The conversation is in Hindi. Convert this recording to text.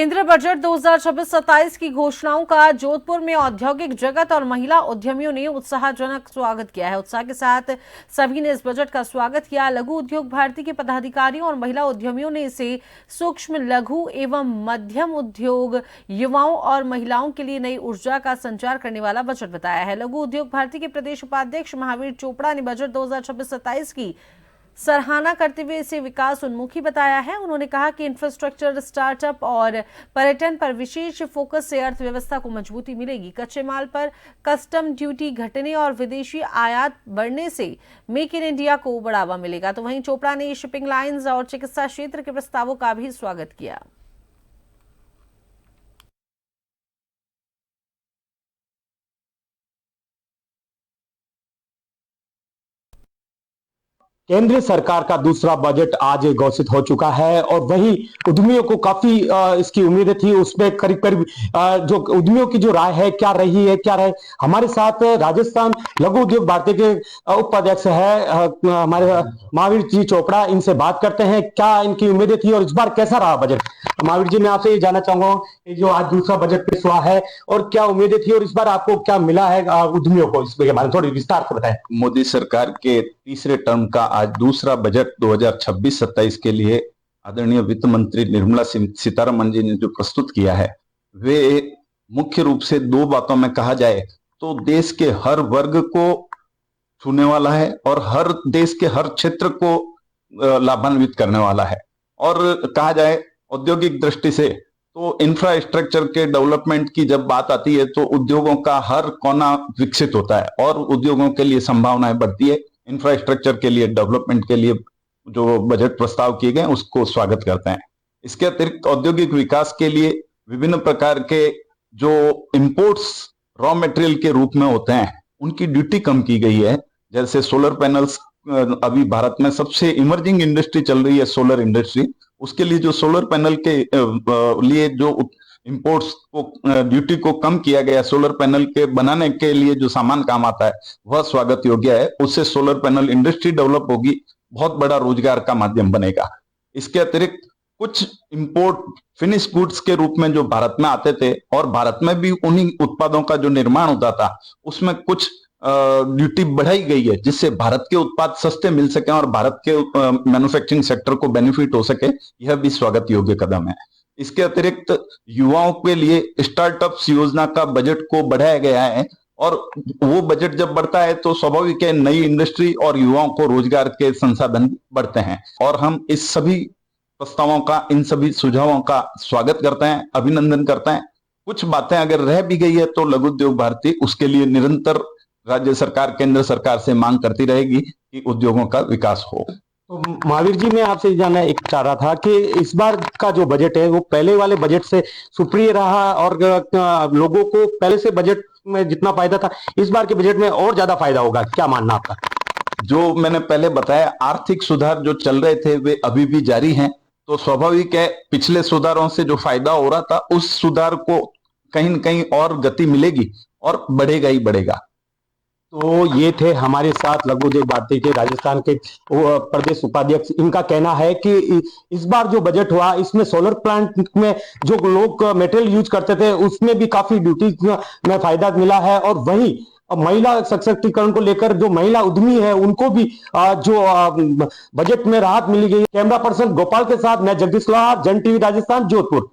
केंद्रीय बजट 2026-27 की घोषणाओं का जोधपुर में औद्योगिक जगत और महिला उद्यमियों ने उत्साहजनक स्वागत किया है। उत्साह के साथ सभी ने इस बजट का स्वागत किया। लघु उद्योग भारती के पदाधिकारियों और महिला उद्यमियों ने इसे सूक्ष्म, लघु एवं मध्यम उद्योग, युवाओं और महिलाओं के लिए नई ऊर्जा का संचार करने वाला बजट बताया है। लघु उद्योग भारती के प्रदेश उपाध्यक्ष महावीर चोपड़ा ने बजट 2026-27 की सराहना करते हुए इसे विकास उन्मुखी बताया है। उन्होंने कहा कि इंफ्रास्ट्रक्चर, स्टार्टअप और पर्यटन पर विशेष फोकस से अर्थव्यवस्था को मजबूती मिलेगी। कच्चे माल पर कस्टम ड्यूटी घटने और विदेशी आयात बढ़ने से मेक इन इंडिया को बढ़ावा मिलेगा। तो वहीं चोपड़ा ने शिपिंग लाइंस और चिकित्सा क्षेत्र के प्रस्तावों का भी स्वागत किया। केंद्र सरकार का दूसरा बजट आज घोषित हो चुका है और वही उद्यमियों को काफी इसकी उम्मीदें थी। उसमें करीब करीब जो उद्यमियों की जो राय है, क्या रही है, क्या रहे। हमारे साथ राजस्थान लघु उद्योग भारती के उपाध्यक्ष है हमारे महावीर जी चोपड़ा। इनसे बात करते हैं क्या इनकी उम्मीदें थी और इस बार कैसा रहा बजट। महावीर जी, मैं आपसे ये जानना चाहूंगा जो आज दूसरा बजट पेश हुआ है और क्या उम्मीदें थी और इस बार आपको क्या मिला है उद्यमियों को, इसके बारे में थोड़ी विस्तार से बताएं। मोदी सरकार के तीसरे टर्म का आज दूसरा बजट 2026-27 के लिए आदरणीय वित्त मंत्री निर्मला सीतारमण जी ने जो प्रस्तुत किया है, वे मुख्य रूप से दो बातों में कहा जाए तो देश के हर वर्ग को छूने वाला है और हर देश के हर क्षेत्र को लाभान्वित करने वाला है। और कहा जाए औद्योगिक दृष्टि से तो इंफ्रास्ट्रक्चर के डेवलपमेंट की जब बात आती है तो उद्योगों का हर कोना विकसित होता है और उद्योगों के लिए संभावनाएं बढ़ती है। इंफ्रास्ट्रक्चर के लिए, डेवलपमेंट के लिए जो बजट प्रस्ताव किए गए उसको स्वागत करते हैं। इसके अतिरिक्त औद्योगिक विकास के लिए विभिन्न प्रकार के जो इंपोर्ट्स रॉ मटेरियल के रूप में होते हैं उनकी ड्यूटी कम की गई है। जैसे सोलर पैनल्स, अभी भारत में सबसे इमर्जिंग इंडस्ट्री चल रही है सोलर इंडस्ट्री। उसके लिए जो सोलर पैनल के लिए जो इंपोर्ट्स को ड्यूटी को कम किया गया, सोलर पैनल के बनाने के लिए जो सामान काम आता है वह स्वागत योग्य है। उससे सोलर पैनल इंडस्ट्री डेवलप होगी, बहुत बड़ा रोजगार का माध्यम बनेगा। इसके अतिरिक्त कुछ इंपोर्ट फिनिश गुड्स के रूप में जो भारत में आते थे और भारत में भी उन्हीं उत्पादों का जो निर्माण होता था उसमें कुछ ड्यूटी बढ़ाई गई है जिससे भारत के उत्पाद सस्ते मिल सके और भारत के मैन्युफैक्चरिंग सेक्टर को बेनिफिट हो सके। यह भी स्वागत योग्य कदम है। इसके अतिरिक्त युवाओं के लिए स्टार्टअप्स योजना का बजट को बढ़ाया गया है और वो बजट जब बढ़ता है तो स्वाभाविक है नई इंडस्ट्री और युवाओं को रोजगार के संसाधन बढ़ते हैं। और हम इस सभी प्रस्तावों का, इन सभी सुझावों का स्वागत करते हैं, अभिनंदन करते हैं। कुछ बातें अगर रह भी गई है तो लघु उद्योग भारती उसके लिए निरंतर राज्य सरकार, केंद्र सरकार से मांग करती रहेगी कि उद्योगों का विकास हो। तो महावीर जी, मैं आपसे जानना एक चाह रहा था कि इस बार का जो बजट है वो पहले वाले बजट से सुप्रिय रहा और लोगों को पहले से बजट में जितना फायदा था इस बार के बजट में और ज्यादा फायदा होगा, क्या मानना आपका? जो मैंने पहले बताया, आर्थिक सुधार जो चल रहे थे वे अभी भी जारी हैं। तो स्वाभाविक है पिछले सुधारों से जो फायदा हो रहा था उस सुधार को कहीं न कहीं और गति मिलेगी और बढ़ेगा ही बढ़ेगा। तो ये थे हमारे साथ लघु उद्योग भारती के राजस्थान के प्रदेश उपाध्यक्ष। इनका कहना है कि इस बार जो बजट हुआ इसमें सोलर प्लांट में जो लोग मटेरियल यूज करते थे उसमें भी काफी ड्यूटी में फायदा मिला है और वहीं महिला सशक्तिकरण को लेकर जो महिला उद्यमी है उनको भी जो बजट में राहत मिली गई। कैमरा पर्सन गोपाल के साथ मैं जगदीश लोहार, जन टीवी राजस्थान, जोधपुर।